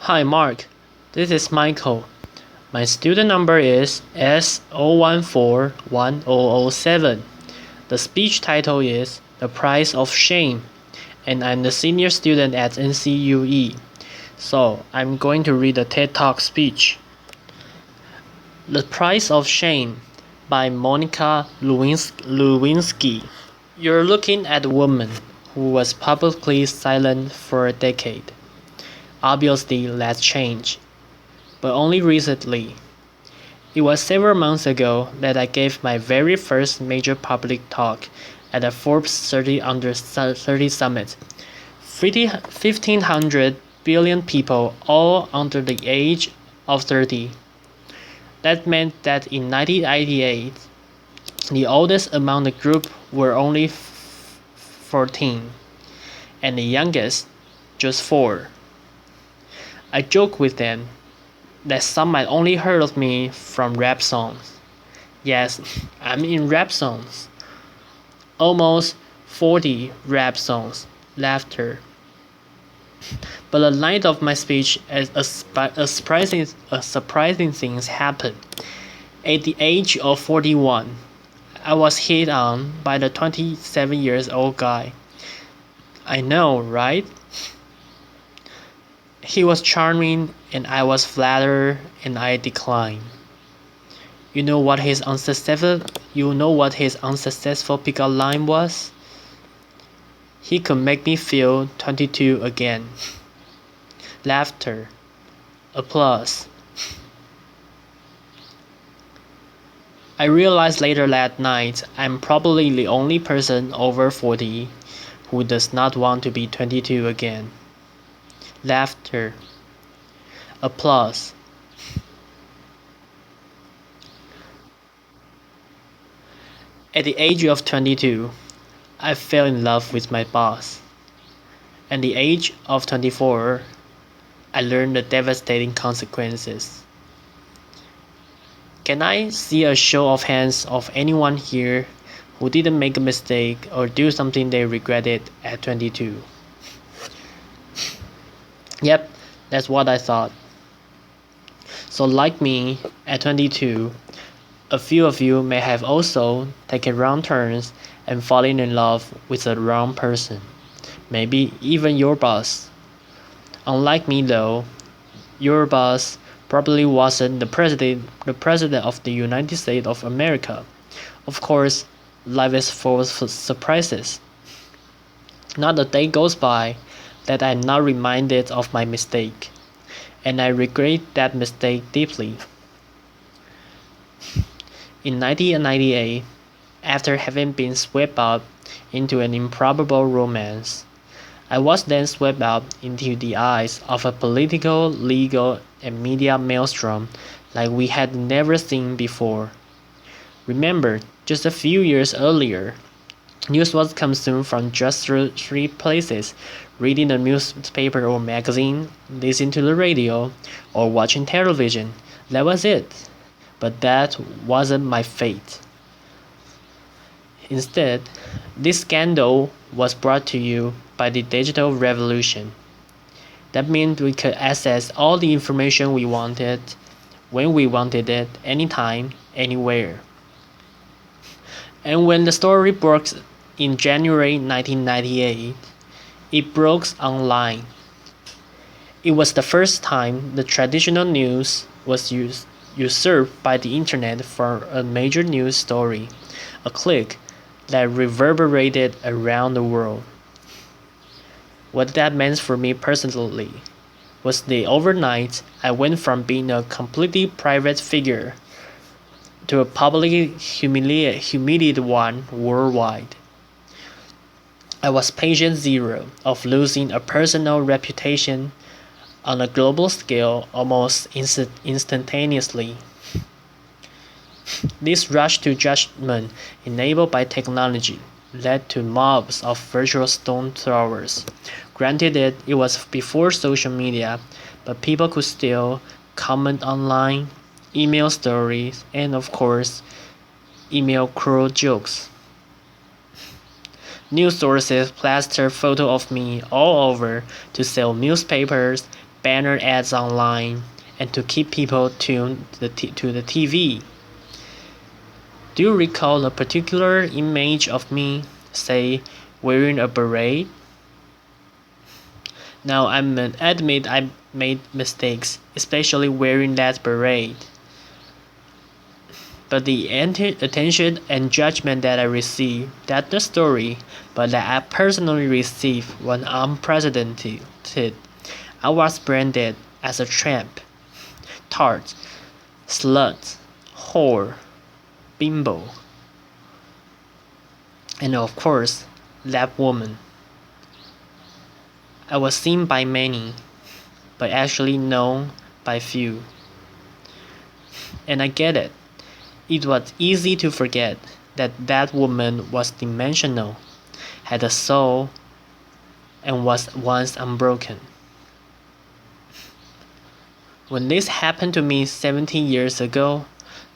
Hi Mark, this is Michael. My student number is S0141007. The speech title is The Price of Shame, and I'm the senior student at NCUE. So I'm going to read the TED Talk speech. The Price of Shame by Monica Lewinsky. You're looking at a woman who was publicly silent for a decade. Obviously, that's changed, but only recently. It was several months ago that I gave my very first major public talk at the Forbes 30 Under 30 Summit. 1,500 billion people, all under the age of 30. That meant that in 1998, the oldest among the group were only 14, and the youngest just 4. I joke with them that some might only heard of me from rap songs. Yes, I'm in rap songs. Almost 40 rap songs. Laughter. But the night of my speech, a surprising things happened. At the age of 41, I was hit on by the 27-year-old guy. I know, right? He was charming, and I was flattered, and I declined. You know what his unsuccessful pickup line was? He could make me feel 22 again. Laughter. Applause. I realized later that night I'm probably the only person over 40 who does not want to be 22 again. Laughter. Applause. At the age of 22, I fell in love with my boss. At the age of 24, I learned the devastating consequences. Can I see a show of hands of anyone here who didn't make a mistake or do something they regretted at 22? Yep, that's what I thought. So like me, at 22, a few of you may have also taken wrong turns and fallen in love with the wrong person. Maybe even your boss. Unlike me though, your boss probably wasn't the president of the United States of America. Of course, life is full of surprises. Not a day goes by that I'm not reminded of my mistake, and I regret that mistake deeply. In 1998, after having been swept up into an improbable romance, I was then swept up into the eyes of a political, legal, and media maelstrom like we had never seen before. Remember, just a few years earlier, news was consumed from just 3 places: reading a newspaper or magazine, listening to the radio, or watching television. That was it. But that wasn't my fate. Instead, this scandal was brought to you by the digital revolution. That meant we could access all the information we wanted, when we wanted it, anytime, anywhere. And when the story broke in January 1998, it broke online. It was the first time the traditional news was usurped by the internet for a major news story, a click that reverberated around the world. What that meant for me personally was that overnight I went from being a completely private figure to a publicly humiliated one worldwide. I was patient zero of losing a personal reputation on a global scale almost instantaneously. This rush to judgment enabled by technology led to mobs of virtual stone throwers. Granted it was before social media, but people could still comment online, email stories, and of course, email cruel jokes. News sources plastered photos of me all over to sell newspapers, banner ads online and to keep people tuned to the TV. Do you recall a particular image of me, say, wearing a beret? Now I admit I made mistakes, especially wearing that beret. But the attention and judgment that I received, that's the story, but that I personally received was unprecedented. I was branded as a tramp, tart, slut, whore, bimbo, and of course, that woman. I was seen by many, but actually known by few. And I get it. It was easy to forget that that woman was dimensional, had a soul, and was once unbroken. When this happened to me 17 years ago,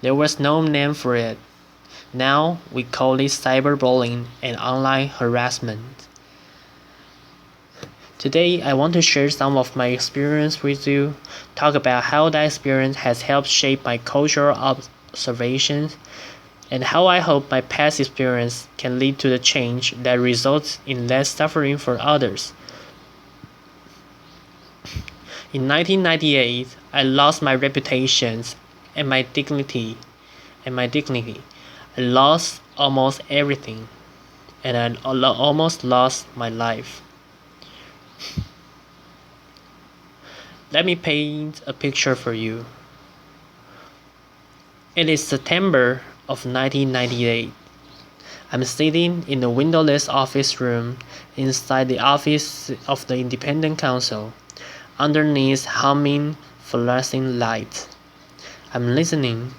there was no name for it. Now we call it cyberbullying and online harassment. Today I want to share some of my experience with you, talk about how that experience has helped shape my cultural observations, and how I hope my past experience can lead to the change that results in less suffering for others. In 1998, I lost my reputation and my dignity. I lost almost everything, and I almost lost my life. Let me paint a picture for you. It is September of 1998. I'm sitting in the windowless office room inside the office of the Independent Council, underneath humming fluorescent lights. I'm listening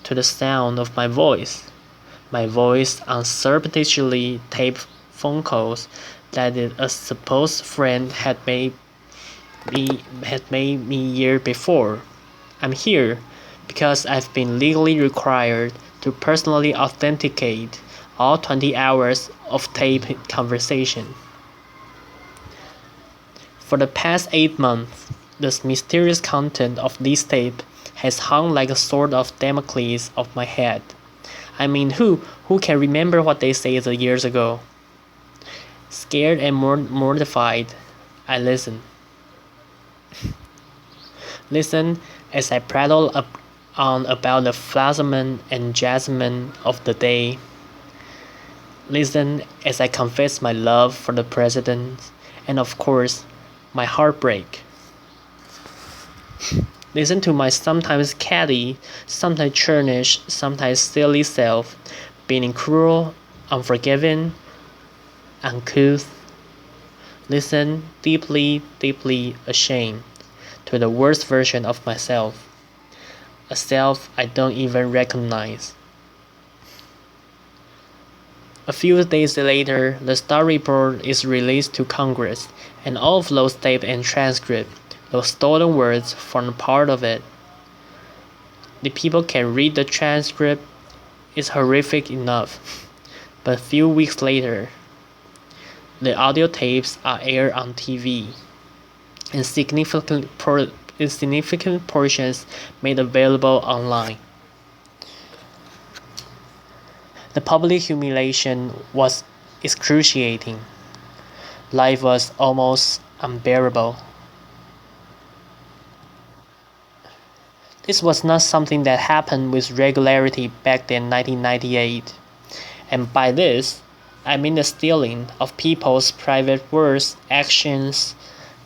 to the sound of my voice on surreptitiously taped phone calls that a supposed friend had made me year before. I'm here because I've been legally required to personally authenticate all 20 hours of taped conversation. For the past 8 months, the mysterious content of this tape has hung like a sword of Damocles off my head. I mean, who can remember what they said years ago? Scared and mortified, I listen. Listen as I prattle on about the flashman and jasmine of the day. Listen as I confess my love for the president and, of course, my heartbreak. Listen to my sometimes catty, sometimes churlish, sometimes silly self, being cruel, unforgiving, uncouth. Listen deeply, deeply ashamed to the worst version of myself, a self I don't even recognize. A few days later, the Star Report is released to Congress, and all of those tape and transcript, those stolen words, form part of it. The people can read the transcript. It's horrific enough. But a few weeks later, the audio tapes are aired on TV, and significant portions made available online. The public humiliation was excruciating. Life was almost unbearable. This was not something that happened with regularity back in 1998, and by this, I mean the stealing of people's private words, actions,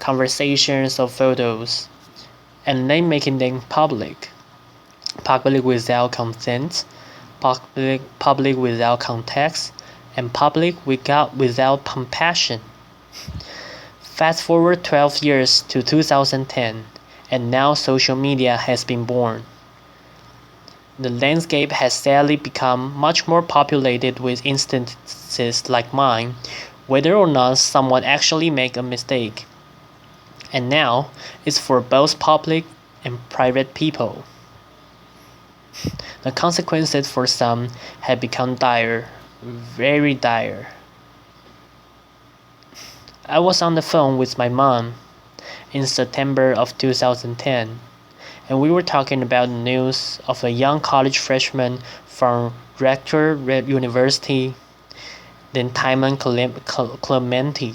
conversations, or photos, and then making them public without consent, public without context, and public without compassion. Fast forward 12 years to 2010, and now social media has been born. The landscape has sadly become much more populated with instances like mine, whether or not someone actually make a mistake. And now, it's for both public and private people. The consequences for some have become dire, very dire. I was on the phone with my mom, in September of 2010, and we were talking about the news of a young college freshman from Rutgers University, then Timon Clementi,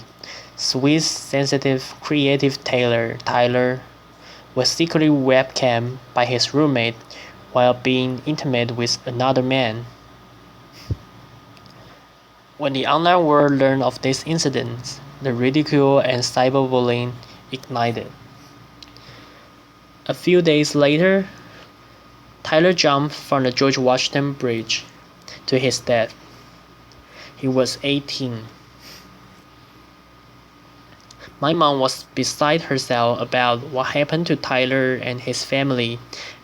Swiss sensitive creative Tyler was secretly webcam by his roommate while being intimate with another man. When the online world learned of these incidents, the ridicule and cyberbullying ignited. A few days later, Tyler jumped from the George Washington Bridge to his death. He was 18. My mom was beside herself about what happened to Tyler and his family,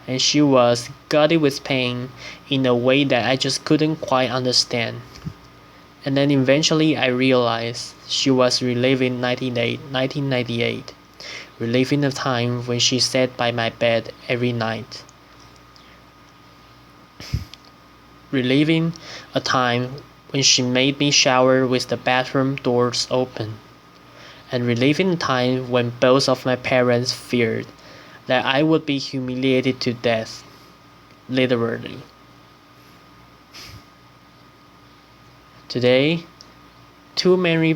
and she was gutted with pain in a way that I just couldn't quite understand. And then eventually I realized she was reliving 1998, reliving the time when she sat by my bed every night. Reliving a time when she made me shower with the bathroom doors open, and reliving a time when both of my parents feared that I would be humiliated to death, literally. Today, too many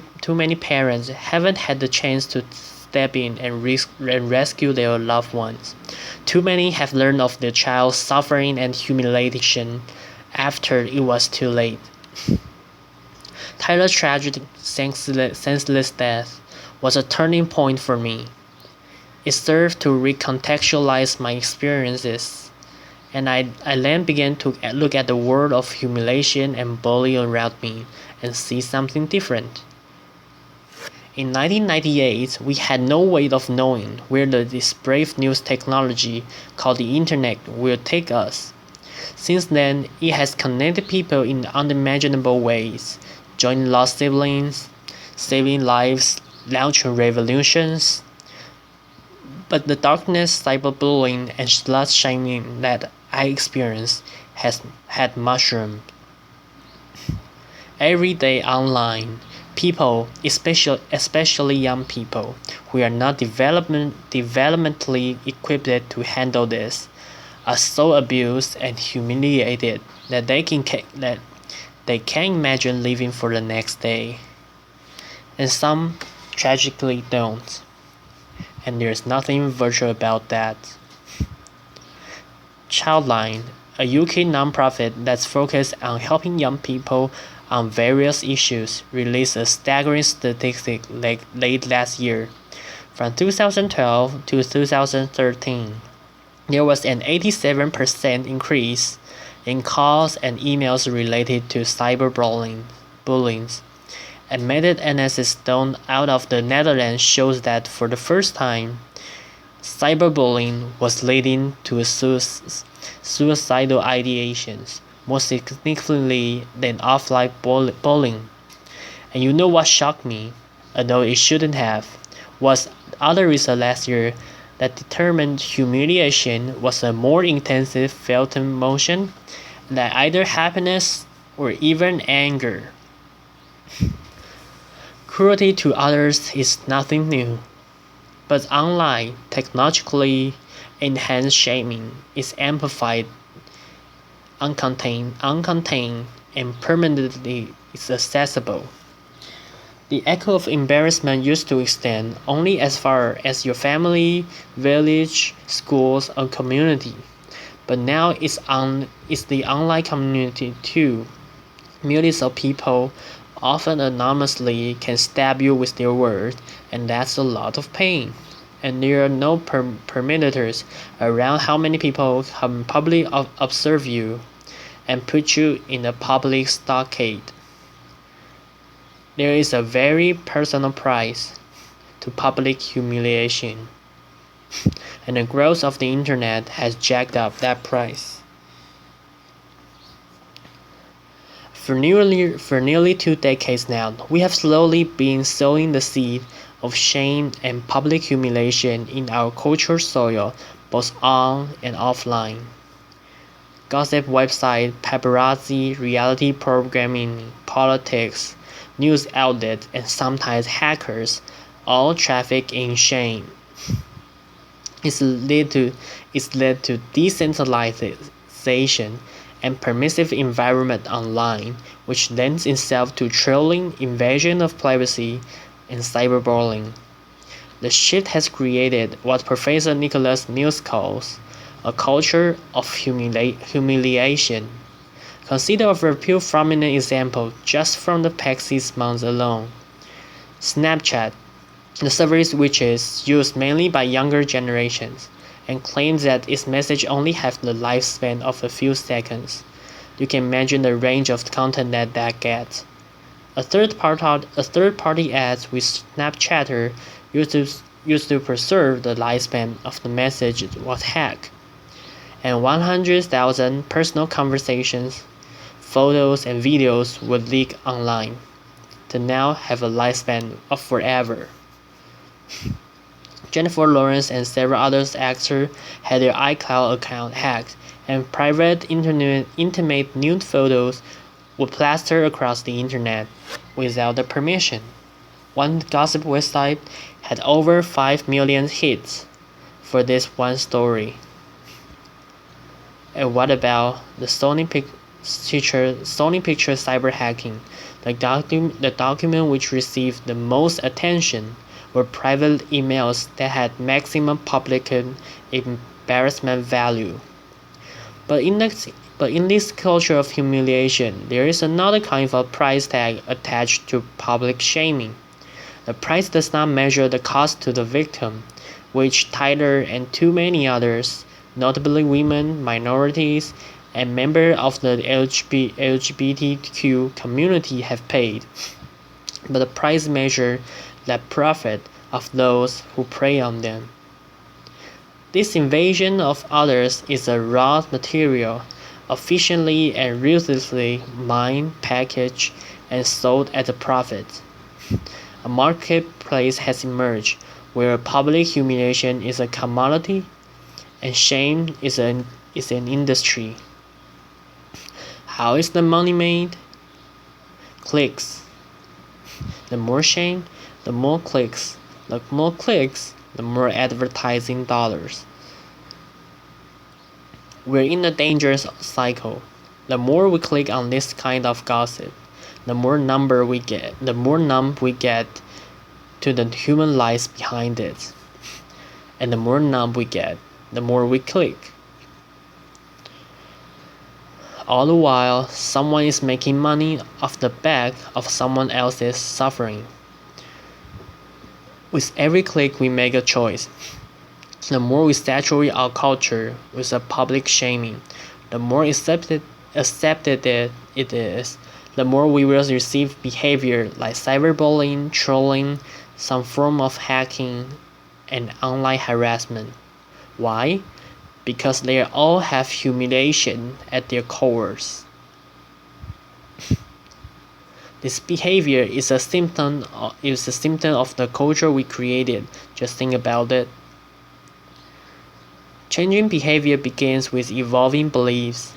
parents haven't had the chance to step in and rescue their loved ones. Too many have learned of their child's suffering and humiliation after it was too late. Tyler's tragic, senseless death was a turning point for me. It served to recontextualize my experiences, and I then began to look at the world of humiliation and bullying around me and see something different. In 1998, we had no way of knowing where this brave new technology called the Internet will take us. Since then, it has connected people in unimaginable ways, joining lost siblings, saving lives, launching revolutions. But the darkness, cyberbullying, and slut-shaming that I experienced had mushroomed. Every day online, people, especially young people, who are not developmentally equipped to handle this, are so abused and humiliated that they can't imagine living for the next day. And some tragically don't. And there's nothing virtual about that. Childline, a UK nonprofit that's focused on helping young people on various issues, released a staggering statistic late last year. From 2012 to 2013, there was an 87% increase in calls and emails related to cyberbullying. A meta-analysis done out of the Netherlands shows that for the first time, cyberbullying was leading to suicidal ideations, more significantly than offline bullying. And you know what shocked me, although it shouldn't have, was other research last year that determined humiliation was a more intensive felt emotion than either happiness or even anger. Cruelty to others is nothing new, but online, technologically enhanced shaming is amplified, uncontained, and permanently accessible. The echo of embarrassment used to extend only as far as your family, village, schools, or community, but now it's the online community too. Millions of people, often anonymously, can stab you with their words, and that's a lot of pain. And there are no perimeters around how many people can publicly observe you and put you in a public stockade. There is a very personal price to public humiliation, and the growth of the internet has jacked up that price. For nearly 2 decades now, we have slowly been sowing the seed of shame and public humiliation in our cultural soil, both on and offline. Gossip websites, paparazzi, reality programming, politics, news outlets, and sometimes hackers all traffic in shame. It's led to decentralization and permissive environment online, which lends itself to trolling, invasion of privacy, and cyberbullying. The shift has created what Professor Nicholas Mills calls a culture of humiliation. Consider a few prominent examples just from the past 6 months alone. Snapchat, the service which is used mainly by younger generations, and claims that its message only have the lifespan of a few seconds. You can imagine the range of content that gets. A third-party ads with Snapchatter used to preserve the lifespan of the message was hacked, and 100,000 personal conversations, photos, and videos would leak online to now have a lifespan of forever. Jennifer Lawrence and several other actors had their iCloud account hacked, and private intimate nude photos were plastered across the internet without their permission. One gossip website had over 5 million hits for this one story. And what about the Sony Pictures cyber hacking? The document which received the most attention were private emails that had maximum public embarrassment value. But in this culture of humiliation, there is another kind of price tag attached to public shaming. The price does not measure the cost to the victim, which Tyler and too many others, notably women, minorities, and members of the LGBTQ community have paid, but the price measures the profit of those who prey on them. This invasion of others is a raw material, efficiently and ruthlessly mined, packaged, and sold at a profit. A marketplace has emerged where public humiliation is a commodity and shame is an industry. How is the money made? Clicks. The more shame, the more clicks. The more clicks, the more advertising dollars. We're in a dangerous cycle. The more we click on this kind of gossip, the more numb we get to the human lives behind it. And the more numb we get, the more we click. All the while, someone is making money off the back of someone else's suffering. With every click, we make a choice. The more we saturate our culture with a public shaming, the more accepted it is, the more we will receive behavior like cyberbullying, trolling, some form of hacking, and online harassment. Why? Because they all have humiliation at their cores. This behavior is a symptom of the culture we created. Just think about it. Changing behavior begins with evolving beliefs.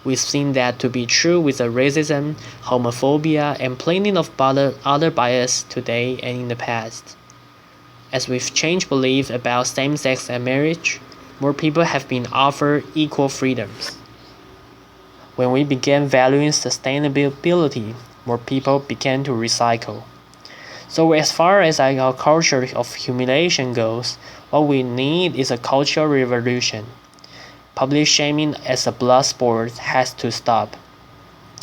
We've seen that to be true with racism, homophobia, and plenty of other bias today and in the past. As we've changed beliefs about same-sex marriage, more people have been offered equal freedoms. When we began valuing sustainability, more people began to recycle. So as far as our culture of humiliation goes, what we need is a cultural revolution. Public shaming as a blood sport has to stop.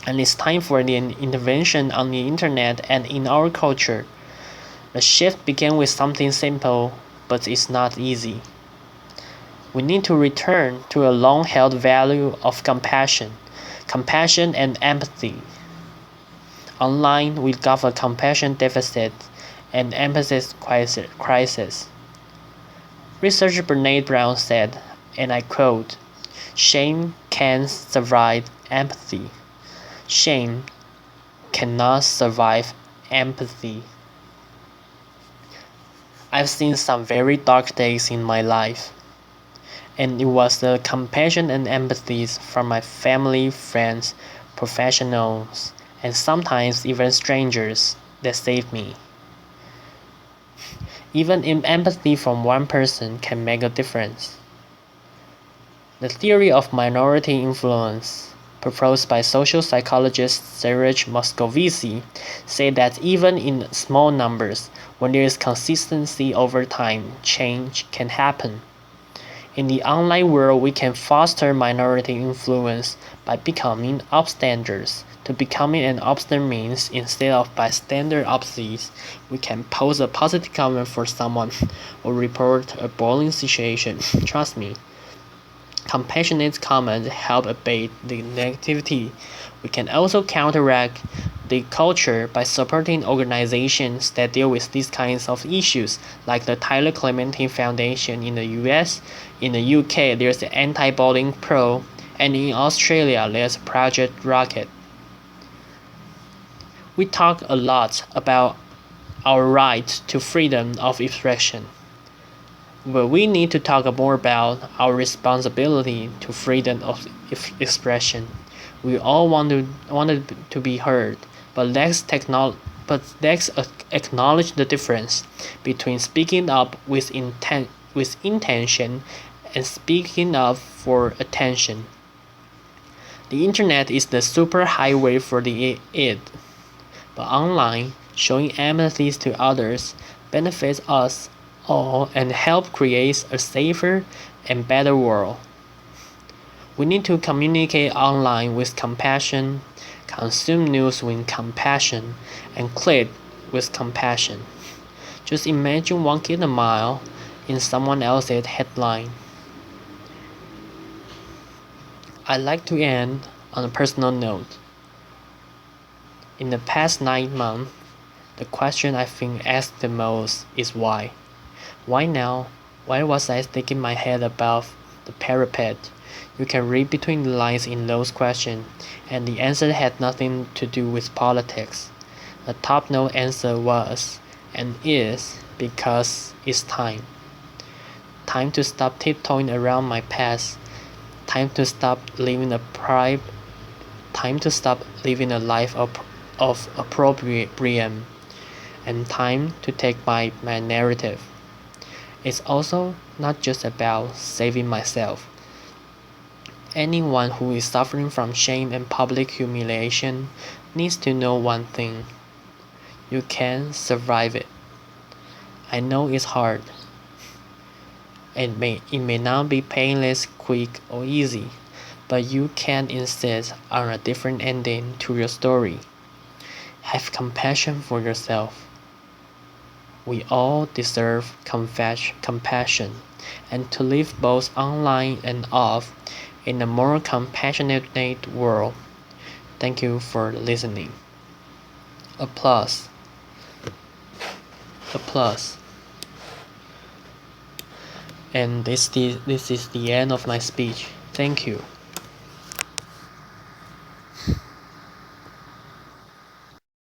And it's time for the intervention on the internet and in our culture. The shift began with something simple, but it's not easy. We need to return to a long-held value of compassion and empathy. Online, we got a compassion deficit and empathy crisis. Researcher Brene Brown said, and I quote, "Shame can survive empathy. Shame cannot survive empathy." I've seen some very dark days in my life, and it was the compassion and empathy from my family, friends, professionals, and sometimes even strangers that saved me. Even empathy from one person can make a difference. The theory of minority influence, proposed by social psychologist Serge Moscovici, said that even in small numbers, when there is consistency over time, change can happen. In the online world, we can foster minority influence by becoming upstanders. To becoming an upstander means instead of bystander upseas, we can pose a positive comment for someone or report a boiling situation. Trust me, compassionate comments help abate the negativity. We can also counteract the culture by supporting organizations that deal with these kinds of issues, like the Tyler Clementi Foundation in the US. In the UK, there's the Anti-Bullying Pro, and in Australia, there's Project Rocket. We talk a lot about our right to freedom of expression, but we need to talk more about our responsibility to freedom of expression. We all want to be heard, but let's acknowledge the difference between speaking up with intention and speaking up for attention. The internet is the super highway for the id, but online, showing empathy to others benefits us all and help create a safer and better world. We need to communicate online with compassion, consume news with compassion, and click with compassion. Just imagine walking a mile in someone else's headline. I'd like to end on a personal note. In the past 9 months, the question I've been asked the most is why. Why now? Why was I sticking my head above the parapet? You can read between the lines in those questions, and the answer had nothing to do with politics. The top-note answer was, and is, because it's time. Time to stop tiptoeing around my past. Time to stop living a life of opprobrium, and time to take my narrative. It's also not just about saving myself. Anyone who is suffering from shame and public humiliation needs to know one thing. You can survive it. I know it's hard. It may not be painless, quick, or easy, but you can insist on a different ending to your story. Have compassion for yourself. We all deserve compassion, and to live both online and off in a more compassionate world. Thank you for listening. Applause. Applause. And this is the end of my speech. Thank you.